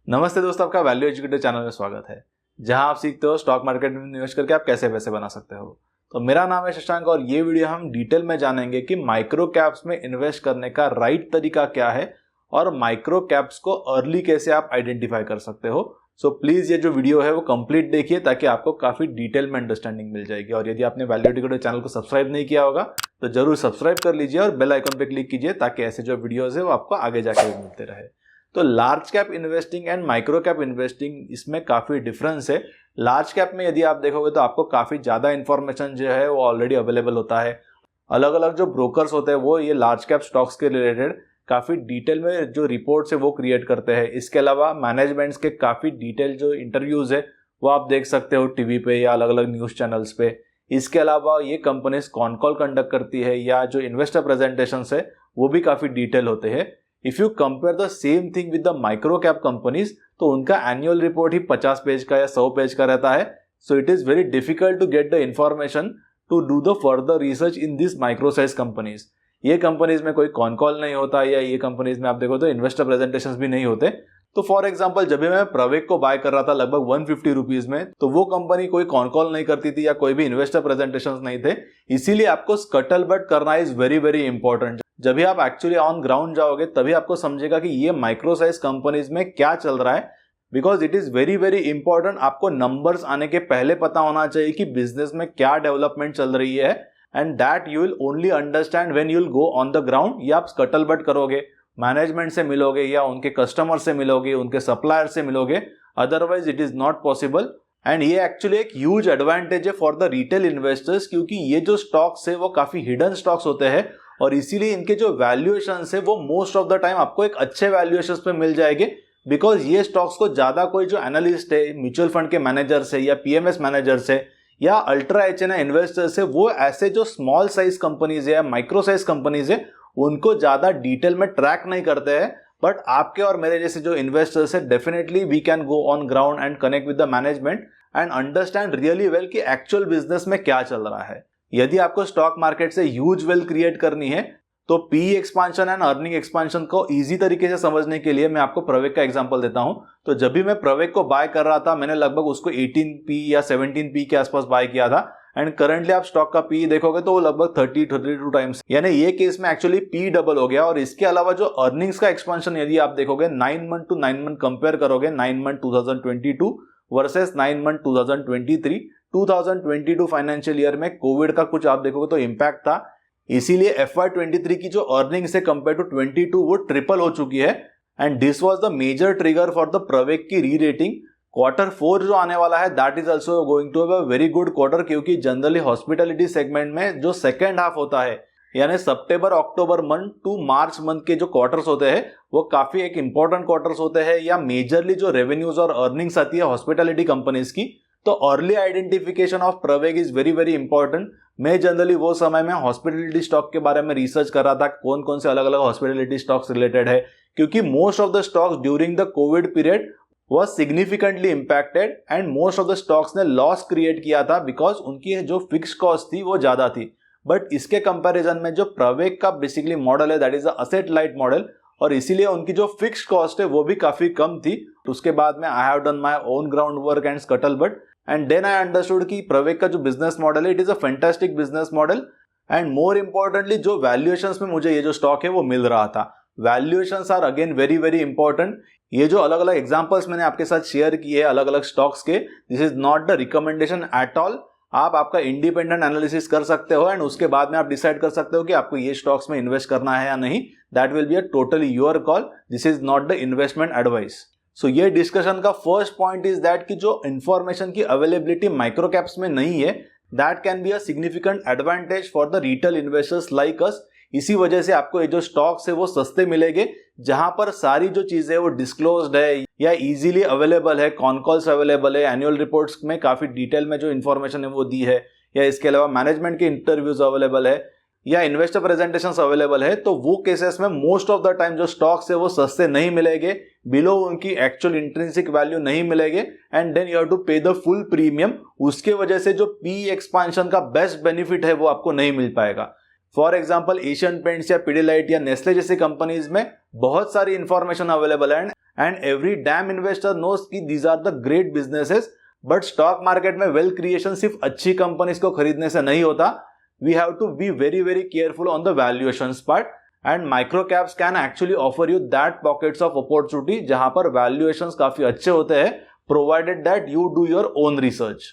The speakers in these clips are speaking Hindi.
नमस्ते दोस्तों, आपका वैल्यू एजुकेटर चैनल में स्वागत है, जहां आप सीखते हो स्टॉक मार्केट में निवेश करके आप कैसे पैसे बना सकते हो। तो मेरा नाम है शशांक और ये वीडियो हम डिटेल में जानेंगे कि माइक्रो कैप्स में इन्वेस्ट करने का राइट तरीका क्या है और माइक्रो कैप्स को अर्ली कैसे आप आइडेंटिफाई कर सकते हो। सो प्लीज ये जो वीडियो है वो कंप्लीट देखिए ताकि आपको काफी डिटेल में अंडरस्टैंडिंग मिल जाएगी। और यदि आपने वैल्यू एजुकेटर चैनल को सब्सक्राइब नहीं किया होगा तो जरूर सब्सक्राइब कर लीजिए और बेल आइकन पे क्लिक कीजिए ताकि ऐसे जो वीडियोज है वो आपको आगे जाके भी मिलते रहे। तो large cap investing and micro cap investing इसमें काफी डिफरेंस है। लार्ज कैप में यदि आप देखोगे तो आपको काफी ज्यादा इंफॉर्मेशन जो है वो ऑलरेडी अवेलेबल होता है। अलग अलग जो ब्रोकर्स होते हैं वो ये लार्ज कैप स्टॉक्स के रिलेटेड काफी डिटेल में जो रिपोर्ट्स है वो क्रिएट करते हैं। इसके अलावा मैनेजमेंट्स के काफी डिटेल जो इंटरव्यूज है वो आप देख सकते हो टीवी पे या अलग अलग न्यूज चैनल्स पे। इसके अलावा ये कंपनीज कॉन कॉल कंडक्ट करती है या जो इन्वेस्टर प्रेजेंटेशंस है वो भी काफी डिटेल होते हैं। If you compare the same thing with the micro cap companies तो उनका एनुअल रिपोर्ट ही 50 पेज का या 100 पेज का रहता है। So it is very difficult to get the information to do the further research in this micro size companies. ये कंपनीज में कोई कॉन कॉल नहीं होता या ये कंपनीज में आप देखो तो इन्वेस्टर प्रेजेंटेशंस भी नहीं होते। तो फॉर एग्जांपल जब भी मैं प्रवेक को बाय कर रहा था लगभग 150 रुपीज में, तो वो कंपनी कोई कॉन कॉल नहीं करती थी या कोई भी इन्वेस्टर प्रेजेंटेशंस नहीं थे। इसीलिए आपको स्कटल बट करना इज वेरी वेरी इंपॉर्टेंट। जब भी आप एक्चुअली ऑन ग्राउंड जाओगे तभी आपको समझेगा कि ये माइक्रो साइज कंपनीज में क्या चल रहा है। Because it is very very important, आपको नंबर्स आने के पहले पता होना चाहिए कि बिजनेस में क्या डेवलपमेंट चल रही है। And that you will only understand when you will go on the ground. या आप स्कटल बट करोगे, मैनेजमेंट से मिलोगे या उनके कस्टमर से मिलोगे, उनके सप्लायर से मिलोगे, otherwise it is not possible. And ये एक्चुअली एक ह्यूज एडवांटेज है फॉर द रिटेल इन्वेस्टर्स, क्योंकि ये जो स्टॉक्स है वो काफी हिडन स्टॉक्स होते हैं और इसीलिए इनके जो वैल्यूएशन है वो मोस्ट ऑफ द टाइम आपको एक अच्छे वैल्यूएशन पे मिल जाएंगे। बिकॉज ये स्टॉक्स को ज्यादा कोई जो एनालिस्ट है, म्यूचुअल फंड के मैनेजर्स है या पीएमएस मैनेजर्स है या अल्ट्रा एचएनआई इन्वेस्टर्स है, वो ऐसे जो स्मॉल साइज कंपनीज है या माइक्रो साइज कंपनीज है उनको ज्यादा डिटेल में ट्रैक नहीं करते हैं। बट आपके और मेरे जैसे जो इन्वेस्टर्स है definitely we can go on ground and connect with the management and understand really well कि एक्चुअल बिजनेस में क्या चल रहा है। यदि आपको स्टॉक मार्केट से ह्यूज वेल्थ क्रिएट करनी है तो P expansion and earning expansion को इजी तरीके से समझने के लिए मैं आपको प्रवेक का एग्जांपल देता हूं। तो जब भी मैं प्रवेक को बाय कर रहा था मैंने लगभग उसको 18p या 17p के आसपास बाय किया था। एंड करंटली आप स्टॉक का पी देखोगे तो वो लगभग 32 टाइम्स, यानी ये केस में एक्चुअली पी डबल हो गया। और इसके अलावा जो अर्निंग्स का एक्सपांशन यदि आप देखोगे 9 मंथ टू 9 मंथ कंपेयर करोगे, 9 month 2022 versus 9 month 2023, 2022 financial year में कोविड का कुछ आप देखोगे तो इम्पैक्ट था, इसीलिए FY23 की जो अर्निंग्स है कंपेयर टू 22 वो ट्रिपल हो चुकी है। And this was the major trigger for the Pravek की री रेटिंग। Q4 जो आने वाला है that is also going to have a very good quarter, क्योंकि जनरली हॉस्पिटैलिटी सेगमेंट में जो सेकेंड हाफ होता है यानी सितंबर अक्टूबर मंथ टू मार्च मंथ के जो क्वार्टर्स होते हैं वो काफी एक इंपॉर्टेंट क्वार्टर्स होते हैं या मेजरली जो रेवेन्यूज और अर्निंग्स आती है हॉस्पिटैलिटी कंपनीज की। तो early identification of Pravek is very very important. मैं जनरली वो समय में हॉस्पिटैलिटी स्टॉक के बारे में रिसर्च कर रहा था कौन कौन से अलग अलग हॉस्पिटैलिटी स्टॉक्स रिलेटेड है, क्योंकि most of the stocks during the Covid period was significantly impacted and most of the stocks ने लॉस क्रिएट किया था बिकॉज उनकी जो फिक्स कॉस्ट थी वो ज्यादा थी। बट इसके कंपैरिजन में जो प्रवेक का बेसिकली मॉडल है that is asset light model और इसीलिए उनकी जो फिक्स कॉस्ट है वो भी काफी कम थी। उसके बाद में I have done my own ground work and scuttlebutt and then I understood कि प्रवेक का जो बिजनेस मॉडल है it is a fantastic business model. And more importantly जो वैल्यूएशंस में मुझे ये जो स्टॉक है वो मिल रहा था, valuations are again very very important. ये जो अलग अलग एग्जांपल्स मैंने आपके साथ शेयर किए हैं अलग अलग स्टॉक्स के, this is not the recommendation at all. आप आपका इंडिपेंडेंट एनालिसिस कर सकते हो एंड उसके बाद में आप डिसाइड कर सकते हो कि आपको ये स्टॉक्स में इन्वेस्ट करना है या नहीं। That will be a totally your call, this is not the investment advice. So ये डिस्कशन का फर्स्ट पॉइंट इज दैट कि जो इंफॉर्मेशन की अवेलेबिलिटी माइक्रो कैप्स में नहीं है that can be a significant advantage for the retail investors like us. इसी वजह से आपको ये जो स्टॉक्स है वो सस्ते मिलेंगे जहां पर सारी जो चीजें वो डिस्क्लोज्ड है या इजीली अवेलेबल है, कॉन कॉल्स अवेलेबल है, एनुअल रिपोर्ट्स में काफी डिटेल में जो इन्फॉर्मेशन है वो दी है, या इसके अलावा मैनेजमेंट के इंटरव्यूज अवेलेबल है या इन्वेस्टर प्रेजेंटेशंस अवेलेबल है। तो वो केसेस में मोस्ट ऑफ द टाइम जो स्टॉक्स है वो सस्ते नहीं मिलेंगे, बिलो उनकी एक्चुअल इंट्रिंसिक वैल्यू नहीं मिलेंगे and then you have to pay the full premium. उसके वजह से जो पी एक्सपांशन का बेस्ट बेनिफिट है वो आपको नहीं मिल पाएगा। फॉर एग्जाम्पल एशियन पेंट्स या पिडिलाइट या नेस्ले जैसी कंपनीज में बहुत सारी इंफॉर्मेशन अवेलेबल है and every damn investor knows कि these are the great businesses, but stock market में वेल्थ क्रिएशन सिर्फ अच्छी कंपनीज को खरीदने से नहीं होता. We have to be very very careful on the valuations part, and micro caps can actually offer you that pockets of opportunity जहां पर वैल्यूएशंस काफी अच्छे होते हैं, provided that you do your own research.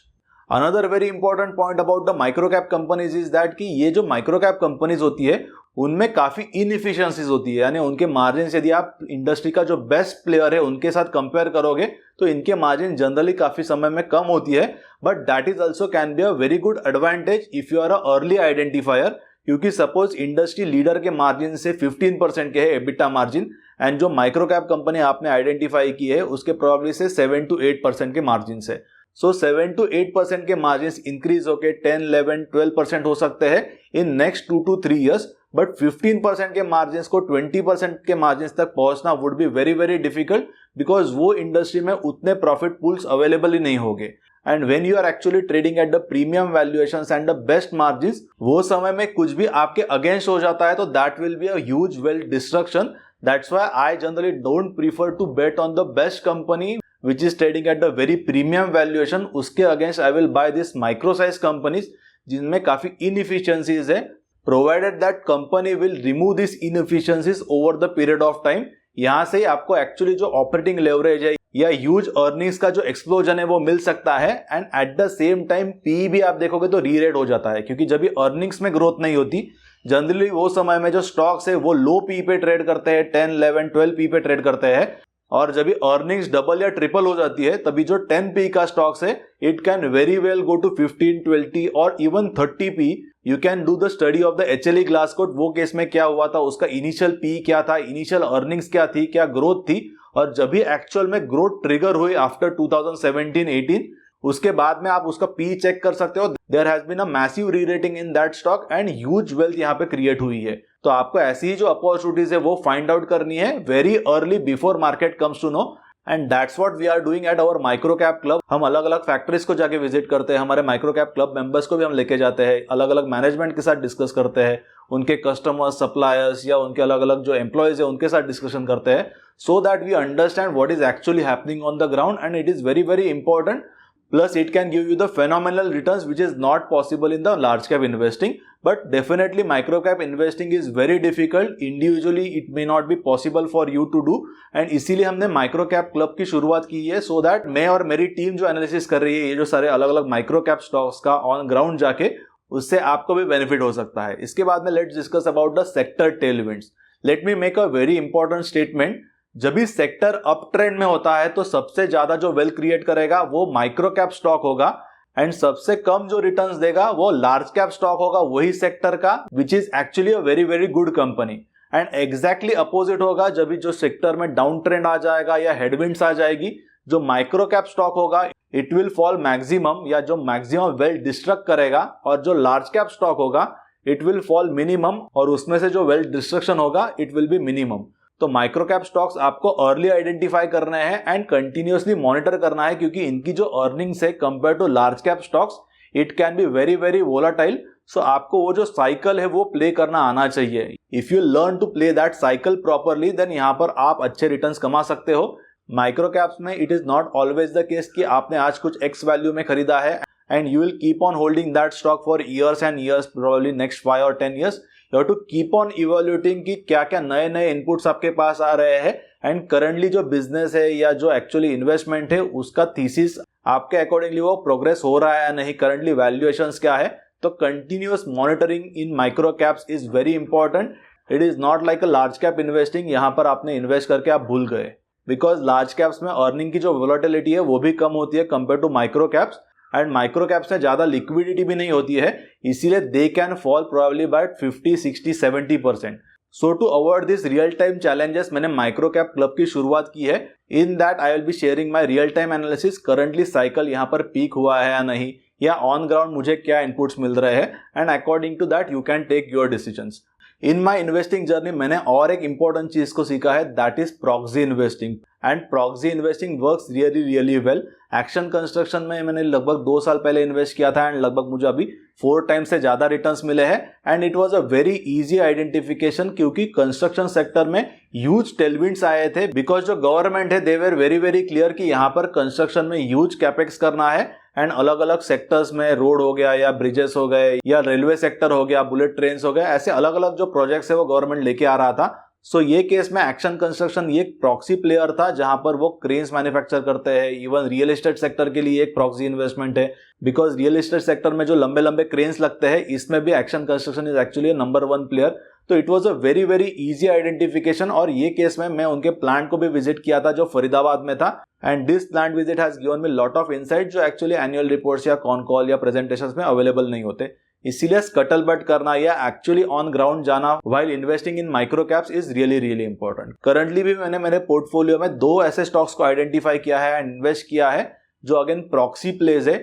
Another very important point about the micro cap companies is that कि ये जो माइक्रो कैप कंपनीज होती है उनमें काफी इनएफिशिएंसीज होती है, यानी उनके मार्जिन यदि आप इंडस्ट्री का जो बेस्ट प्लेयर है उनके साथ कंपेयर करोगे तो इनके मार्जिन जनरली काफी समय में कम होती है. But that is also can be a very good advantage if you are a early identifier, क्योंकि सपोज इंडस्ट्री लीडर के मार्जिन से 15% के है एबिटा मार्जिन, एंड जो माइक्रो कैप कंपनी आपने आइडेंटिफाई की है उसके प्रोबेबली से 7 to 8% के मार्जिन से. सो 7 to 8% के मार्जिन इंक्रीज होके 10, 11, 12% हो सकते हैं in next 2 to 3 years, but 15% के मार्जिन को 20% के मार्जिन तक पहुंचना would be very very difficult, because वो इंडस्ट्री में उतने प्रॉफिट पूल्स अवेलेबल ही नहीं होंगे. And when you are actually trading at the premium valuations and the best margins, वो समय में कुछ भी आपके अगेंस्ट हो जाता है तो that will be a huge wealth destruction. That's why I generally don't prefer to bet on the best company which is trading at the very premium valuation. उसके against I will buy this micro size companies जिनमें काफी इनएफिशिएंसीज है, provided that company will remove this inefficiencies over the period of time. यहां से ही आपको एक्चुअली जो ऑपरेटिंग लेवरेज है या ह्यूज अर्निंग्स का जो एक्सप्लोजन है वो मिल सकता है. And at the same time P भी आप देखोगे तो री रेट हो जाता है, क्योंकि जब भी अर्निंग्स में ग्रोथ नहीं होती जनरली वो समय में जो स्टॉक्स है वो लो पी पे ट्रेड करते हैं, 10, 11, 12 पी पे ट्रेड करते हैं. और जब भी अर्निंग्स डबल या ट्रिपल हो जाती है तभी जो 10 पी का स्टॉक्स है it can very well go to 15, 20 और even 30 P. You can do the study of the HLE Glascoat. वो केस में क्या हुआ था, उसका इनिशियल पी क्या था, इनिशियल अर्निंग्स क्या थी, क्या ग्रोथ थी, और जब भी एक्चुअल में ग्रोथ ट्रिगर हुई आफ्टर 2017-18 उसके बाद में आप उसका पी चेक कर सकते हो. There has been a massive re-rating in that stock and huge wealth यहाँ पे क्रिएट हुई है. तो आपको ऐसी ही जो अपॉर्चुनिटीज है वो फाइंड आउट करनी है very early before market comes to know, and that's what we are doing at our micro cap club. हम अलग अलग फैक्ट्रीज को जाके विजिट करते हैं, हमारे माइक्रो कैप क्लब मेंबर्स को भी हम लेके जाते हैं, अलग अलग मैनेजमेंट के साथ डिस्कस करते हैं, उनके कस्टमर्स, सप्लायर्स या उनके अलग अलग जो एम्प्लॉयज है उनके साथ डिस्कशन करते हैं, so that we understand what is actually happening on the ground. And it is very very important. Plus, it can give you the phenomenal returns which is not possible in the large cap investing. But definitely micro cap investing is very difficult. Individually, it may not be possible for you to do. And इसीलिए हमने माइक्रो कैप क्लब की शुरुआत की है, so that मैं और मेरी टीम जो एनालिसिस कर रही है ये जो सारे अलग अलग माइक्रो कैप स्टॉक्स का ऑन ग्राउंड जाके, उससे आपको भी बेनिफिट हो सकता है. इसके बाद में let's discuss about the sector tailwinds. Let me make a very important statement. जब भी सेक्टर अप ट्रेंड में होता है तो सबसे ज्यादा जो वेल्थ क्रिएट करेगा वो माइक्रो कैप स्टॉक होगा, एंड सबसे कम जो रिटर्न्स देगा वो लार्ज कैप स्टॉक होगा वही सेक्टर का, which is actually a very very good company. And exactly opposite होगा जब भी जो सेक्टर में डाउन ट्रेंड आ जाएगा या हेडविंड्स आ जाएगी, जो माइक्रो कैप स्टॉक होगा इट विल फॉल मैक्सिमम, या जो मैक्सिमम वेल्थ डिस्ट्रक्ट करेगा, और जो लार्ज कैप स्टॉक होगा इट विल फॉल मिनिमम, और उसमें से जो वेल्थ डिस्ट्रक्शन होगा इट विल बी मिनिमम. तो माइक्रो कैप स्टॉक्स आपको अर्ली आइडेंटिफाई करने हैं एंड कंटिन्यूअसली मॉनिटर करना है, क्योंकि इनकी जो अर्निंग्स है compare to large cap stocks it can be very very volatile. So आपको वो जो साइकिल है वो प्ले करना आना चाहिए. If you learn to play that cycle properly then यहाँ पर आप अच्छे रिटर्न्स कमा सकते हो. माइक्रो कैप्स में it is not always the case कि आपने आज कुछ एक्स वैल्यू में खरीदा है and you will keep on holding that stock for years and years, probably next 5 or 10 years. You have to keep on evaluating कि क्या क्या नए नए इनपुट्स आपके पास आ रहे हैं, एंड करंटली जो बिजनेस है या जो एक्चुअली इन्वेस्टमेंट है उसका थीसिस आपके अकॉर्डिंगली वो प्रोग्रेस हो रहा है या नहीं, करंटली वैल्यूएशंस क्या है. तो continuous monitoring in micro caps is very important. It is not like a large cap investing, यहाँ पर आपने इन्वेस्ट करके आप भूल गए, बिकॉज लार्ज कैप्स में अर्निंग की जो वोलेटिलिटी है वो भी कम होती है compare to micro caps, and micro caps में ज्यादा लिक्विडिटी भी नहीं होती है, इसीलिए they can fall probably by 50, 60, 70%. So to avoid this real time challenges मैंने माइक्रो कैप क्लब की शुरुआत की है. In that I will be sharing my real time analysis, currently cycle यहाँ पर पीक हुआ है या नहीं, या ऑन ग्राउंड मुझे क्या इनपुट्स मिल रहे हैं, and according to that you can take your decisions. In my investing journey मैंने और एक इंपॉर्टेंट चीज को सीखा है, that is proxy investing. And proxy investing works really well. Action Construction में मैंने लगभग 2 साल पहले इन्वेस्ट किया था एंड लगभग मुझे अभी 4 टाइम्स से ज़्यादा रिटर्न्स मिले हैं and it was a very easy identification, क्योंकि कंस्ट्रक्शन सेक्टर में ह्यूज टेलविंड्स आए थे बिकॉज जो गवर्नमेंट है दे वर वेरी क्लियर कि यहाँ पर कंस्ट्रक्शन में ह्यूज कैपेक्स करना है एंड अलग अलग सेक्टर्स में रोड हो गया या ब्रिजेस हो गए या रेलवे सेक्टर हो गया, बुलेट ट्रेन हो गए, ऐसे अलग अलग जो प्रोजेक्ट्स है वो गवर्नमेंट लेके आ रहा था। सो ये केस में एक्शन कंस्ट्रक्शन ये एक प्रॉक्सी प्लेयर था जहां पर वो क्रेन्स मैन्युफैक्चर करते हैं। इवन रियल एस्टेट सेक्टर के लिए एक प्रॉक्सी इन्वेस्टमेंट है बिकॉज रियल एस्टेट सेक्टर में जो लंबे लंबे क्रेन्स लगते हैं इसमें भी action construction is actually number 1 player. तो it was a very easy identification और ये केस में मैं उनके प्लांट को भी विजिट किया था जो फरीदाबाद में था and this plant visit has given me lot of insight जो एक्चुअली एनुअल रिपोर्ट्स या कॉन कॉल या प्रेजेंटेशंस में अवेलेबल नहीं होते। इसीलिए स्कटलबट करना या एक्चुअली ऑन ग्राउंड जाना while investing in micro caps is really important. Currently भी मैंने मेरे पोर्टफोलियो में 2 ऐसे स्टॉक्स को आइडेंटिफाई किया है एंड इन्वेस्ट किया है जो अगेन प्रॉक्सी प्लेज है।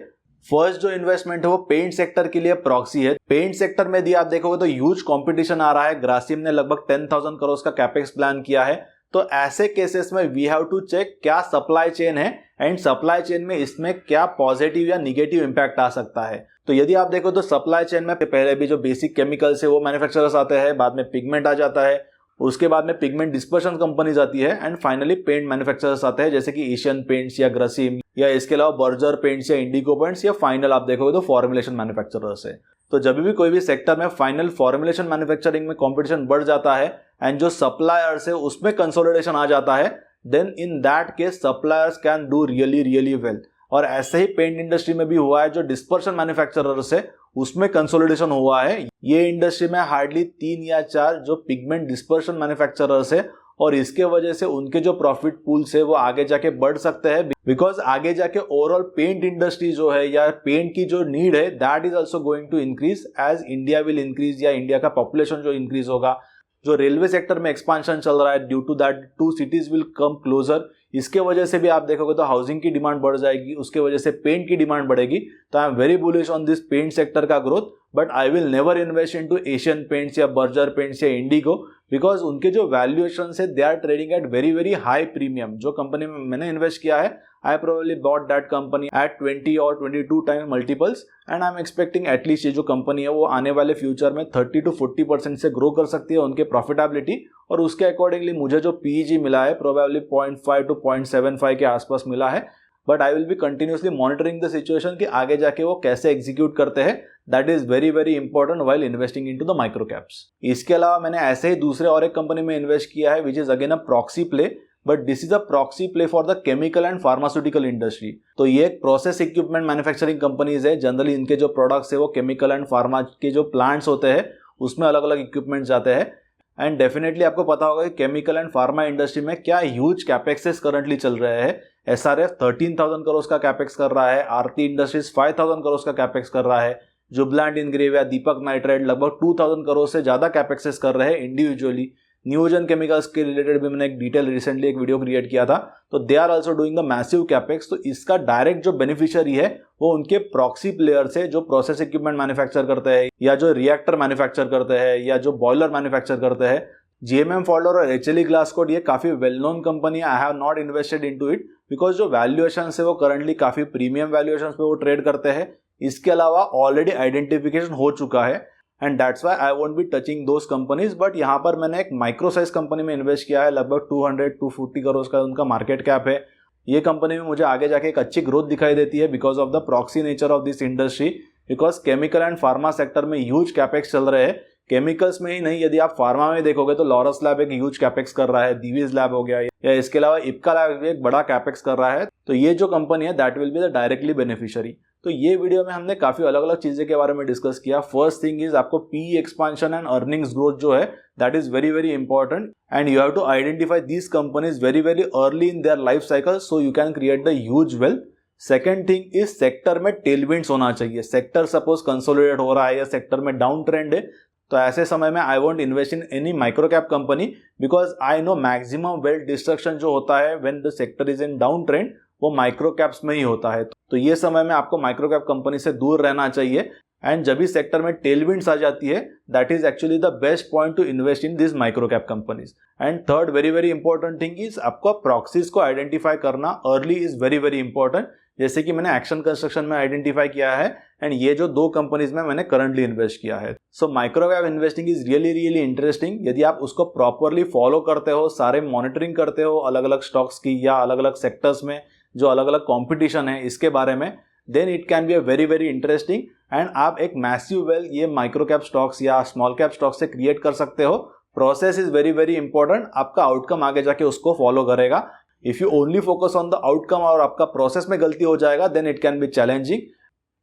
फर्स्ट जो इन्वेस्टमेंट है वो पेंट सेक्टर के लिए प्रॉक्सी है। पेंट सेक्टर में यदि आप देखोगे तो ह्यूज कंपटीशन आ रहा है। ग्रासिम ने लगभग 10,000 करोड़ का कैपेक्स प्लान किया है। तो ऐसे केसेस में वी हैव टू चेक क्या सप्लाई चेन है एंड सप्लाई चेन में इसमें क्या पॉजिटिव या निगेटिव इंपैक्ट आ सकता है। तो यदि आप देखो तो सप्लाई चेन में पहले भी जो बेसिक केमिकल्स है वो मैन्युफैक्चरर्स आते हैं, बाद में पिगमेंट आ जाता है, उसके बाद में पिगमेंट डिस्पर्शन कंपनीज आती है एंड फाइनली पेंट मैन्युफैक्चरर्स आते हैं जैसे कि एशियन पेंट्स या ग्रासिम या इसके अलावा बर्जर पेंट्स या इंडिगो पेंट्स या फाइनल आप देखोगे तो फॉर्मुलेशन मैन्युफैक्चरर्स है। तो जब भी कोई भी सेक्टर में फाइनल फॉर्मुलेशन मैन्युफैक्चरिंग में कंपटीशन बढ़ जाता है एंड जो सप्लायर्स है उसमें कंसोलिडेशन आ जाता है, then in that case suppliers can do really well. और ऐसे ही पेंट इंडस्ट्री में भी हुआ है, जो डिस्पर्शन मैन्युफैक्चरर्स है उसमें कंसोलिडेशन हुआ है। ये इंडस्ट्री में हार्डली 3 या 4 जो पिगमेंट डिस्पर्शन मैन्युफैक्चरर्स है और इसके वजह से उनके जो प्रॉफिट पूल्स है वो आगे जाके बढ़ सकते हैं बिकॉज आगे जाके ओवरऑल पेंट इंडस्ट्री जो है या पेंट की जो नीड है that is also going to increase as India will increase या इंडिया का पॉपुलेशन जो इंक्रीज होगा। जो रेलवे सेक्टर में एक्सपांशन चल रहा है due to that 2 cities will come closer, इसके वजह से भी आप देखोगे तो हाउसिंग की डिमांड बढ़ जाएगी, उसके वजह से पेंट की डिमांड बढ़ेगी। तो I am very bullish on this paint sector का growth, but I will never invest into Asian Paints या बर्जर पेंट्स या इंडिगो बिकॉज उनके जो वैल्यूएशन है they are trading at very high premium. जो कंपनी में मैंने इन्वेस्ट किया है I probably bought that company at 20 or 22 times multiples and I'm expecting at least ये जो कंपनी है वो आने वाले फ्यूचर में 30 to 40% से ग्रो कर सकती है उनके प्रॉफिटेबिलिटी और उसके अकॉर्डिंगली मुझे जो PEG मिला है प्रोबेबली 0.5 to 0.75 के आसपास मिला है। But I will be continuously monitoring the situation कि आगे जाके वो कैसे एग्जीक्यूट करते हैं। That is very important while investing into the micro caps. इसके अलावा मैंने ऐसे ही दूसरे और एक कंपनी में इन्वेस्ट किया है which is again a proxy play, but this is a proxy play for the chemical and pharmaceutical industry. तो ये एक प्रोसेस इक्विपमेंट मैन्युफैक्चरिंग कंपनीज है। जनरली इनके जो प्रोडक्ट्स है वो केमिकल एंड फार्मा के जो प्लांट्स होते हैं उसमें अलग अलग इक्विपमेंट जाते हैं एंड डेफिनेटली आपको पता होगा कि केमिकल एंड फार्मा इंडस्ट्री में क्या ह्यूज कैपेक्सेस करंटली चल रहे हैं। SRF 13,000 करोड़ का कैपेक्स कर रहा है, आरती इंडस्ट्रीज 5,000 करोड़ का कैपेक्स कर रहा है, जुबलांट इनग्रेव या दीपक नाइट्राइड लगभग 2,000 करोड़ से ज्यादा कैपेक्सेस कर रहे हैं इंडिविजुअली। न्यूजन केमिकल्स के रिलेटेड भी मैंने एक डिटेल रिसेंटली एक वीडियो क्रिएट किया था, तो they are also doing the massive capex. तो इसका डायरेक्ट जो बेनिफिशियरी है वो उनके प्रॉक्सी प्लेयर्स है जो प्रोसेस इक्विपमेंट मैन्युफैक्चर करते हैं या जो रिएक्टर मैन्युफैक्चर करते हैं या जो बॉयलर मैन्युफैक्चर करते हैं। GMM Pfaudler और HLE Glascoat ये काफी वेल नोन कंपनी है। I have not invested into it because जो वैल्यूएशन है वो करंटली काफी प्रीमियम वैल्यूएशन पे वो ट्रेड करते हैं। इसके अलावा ऑलरेडी आइडेंटिफिकेशन हो चुका है and that's why I won't be touching those companies. But यहाँ पर मैंने एक माइक्रो साइज कंपनी में इन्वेस्ट किया है, लगभग 200-240 करोड़ का उनका मार्केट कैप है। ये कंपनी में मुझे आगे जाके एक अच्छी ग्रोथ दिखाई देती है because of the proxy nature of this industry. Because chemical and pharma sector में ह्यूज कैपेक्स चल रहे हैं। केमिकल्स में ही नहीं, यदि आप फार्मा में देखोगे तो लॉरस लैब एक ह्यूज कैपेक्स कर रहा है, दिवीज लैब हो गया या इसके अलावा इप्का लैब भी एक बड़ा कैपेक्स कर रहा है। तो ये जो कंपनी है that will be the directly beneficiary. तो ये वीडियो में हमने काफी अलग अलग चीजें के बारे में डिस्कस किया। फर्स्ट थिंग इज आपको PE expansion and earnings growth जो है that is very important and you have to identify these companies very early in their life cycle so you can create the huge wealth. Second thing is sector में टेलविंड्स होना चाहिए। सेक्टर सपोज कंसोलिडेट हो रहा है या सेक्टर में डाउन ट्रेंड है तो ऐसे समय में I won't invest in any micro cap company because I know maximum wealth destruction जो होता है when the sector is in down trend वो माइक्रो कैप्स में ही होता है। तो ये समय में आपको माइक्रो कैप कंपनी से दूर रहना चाहिए एंड जब इस सेक्टर में टेलविंड्स आ जाती है, that is actually the best point two invest in this micro cap companies. And third very very important thing is आपको प्रॉक्सीज को आइडेंटिफाई करना early is very very important, जैसे कि मैंने एक्शन कंस्ट्रक्शन में आइडेंटिफाई किया है एंड ये जो 2 कंपनीज में मैंने करंटली इन्वेस्ट किया है। So micro cap investing is really really interesting. यदि आप उसको प्रॉपरली फॉलो करते हो, सारे मॉनिटरिंग करते हो अलग अलग स्टॉक्स की या अलग अलग सेक्टर्स में जो अलग अलग कॉम्पिटिशन है इसके बारे में, then it can be a very very interesting and आप एक मैसिव वेल्थ ये माइक्रो कैप स्टॉक्स या स्मॉल कैप स्टॉक्स से क्रिएट कर सकते हो। Process is very very important, आपका आउटकम आगे जाके उसको फॉलो करेगा। If you only focus on the outcome और आपका प्रोसेस में गलती हो जाएगा, then it can be challenging.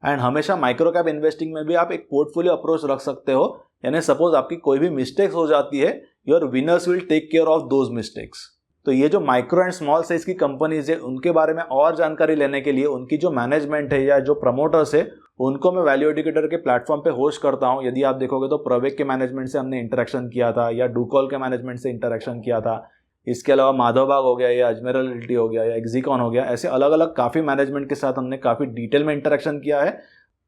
And हमेशा माइक्रो कैप इन्वेस्टिंग में भी आप एक पोर्टफोलियो अप्रोच रख सकते हो, यानी सपोज आपकी कोई भी मिस्टेक्स हो जाती है, your winners will take care of those mistakes. तो ये जो माइक्रो एंड स्मॉल साइज की कंपनीज है उनके बारे में और जानकारी लेने के लिए उनकी जो मैनेजमेंट है या जो प्रमोटर्स है उनको मैं वैल्यू एडुकेटर के प्लेटफॉर्म पे होस्ट करता हूँ। यदि आप देखोगे तो प्रवेक के मैनेजमेंट से हमने इंटरेक्शन किया था या डूकॉल के मैनेजमेंट से इंटरेक्शन किया था। इसके अलावा माधव बाग हो गया या अजमेर रियल्टी हो गया या एक्जिकॉन हो गया, ऐसे अलग अलग काफ़ी मैनेजमेंट के साथ हमने काफ़ी डिटेल में इंटरेक्शन किया है।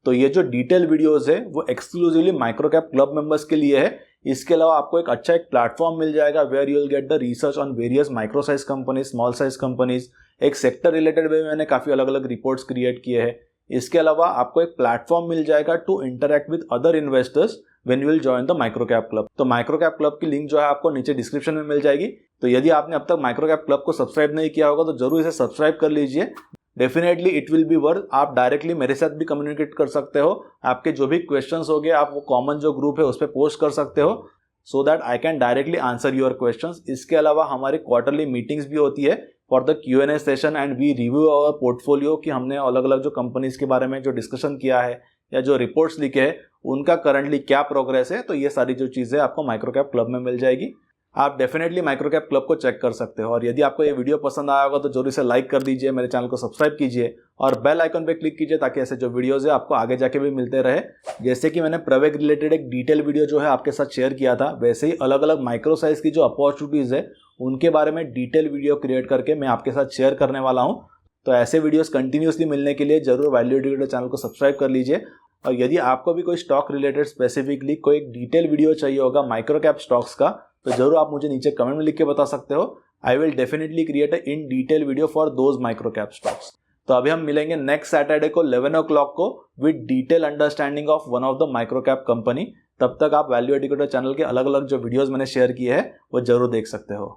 तो ये जो डिटेल वीडियोस है वो exclusively micro cap club members के लिए है। इसके अलावा आपको एक अच्छा एक प्लेटफॉर्म मिल जाएगा where you will get the research on various micro size companies, small size companies. एक सेक्टर रिलेटेड वे में मैंने काफ़ी अलग अलग रिपोर्ट्स क्रिएट किए हैं। इसके अलावा आपको एक प्लेटफॉर्म मिल जाएगा to interact with other investors when you will join the micro cap club. तो माइक्रो कैप क्लब की लिंक जो है आपको नीचे डिस्क्रिप्शन में मिल जाएगी। तो यदि आपने अब तक माइक्रो कैप क्लब को सब्सक्राइब नहीं किया होगा तो जरूर इसे सब्सक्राइब कर लीजिए। Definitely it will be worth. आप डायरेक्टली मेरे साथ भी कम्युनिकेट कर सकते हो, आपके जो भी क्वेश्चंस हो गए आप वो कॉमन जो ग्रुप है उस पर पोस्ट कर सकते हो so that I can directly answer your questions. इसके अलावा हमारी क्वार्टरली मीटिंग्स भी होती है for the Q&A session and we review our portfolio कि हमने अलग अलग जो कंपनीज के बारे में जो डिस्कशन किया है या जो रिपोर्ट्स लिखे हैं उनका करंटली क्या प्रोग्रेस है। तो ये सारी जो चीज़ें आपको माइक्रो कैप क्लब में मिल जाएगी। आप डेफिनेटली माइक्रो कैप क्लब को चेक कर सकते हो। और यदि आपको ये वीडियो पसंद आया होगा तो जरूर इसे लाइक कर दीजिए, मेरे चैनल को सब्सक्राइब कीजिए और बेल आइकन पे क्लिक कीजिए ताकि ऐसे जो वीडियोस है आपको आगे जाके भी मिलते रहे। जैसे कि मैंने प्रवेक रिलेटेड एक डिटेल वीडियो जो है आपके साथ शेयर किया था, वैसे ही अलग अलग माइक्रो साइज की जो अपॉर्चुनिटीज़ है उनके बारे में डिटेल वीडियो क्रिएट करके मैं आपके साथ शेयर करने वाला हूँ। तो ऐसे वीडियोस कंटिन्यूसली मिलने के लिए जरूर वैल्यू एडुकेटर चैनल को सब्सक्राइब कर लीजिए। और यदि आपको भी कोई स्टॉक रिलेटेड स्पेसिफिकली कोई डिटेल वीडियो चाहिए होगा माइक्रो कैप स्टॉक्स का, तो जरूर आप मुझे नीचे कमेंट में लिख के बता सकते हो। I will definitely create a in detail video for those micro cap stocks. तो अभी हम मिलेंगे नेक्स्ट सैटरडे को 11 o'clock को with detail understanding of one of the micro cap company. तब तक आप वैल्यू एडुकेटर चैनल के अलग अलग जो वीडियोस मैंने शेयर किए हैं वो जरूर देख सकते हो।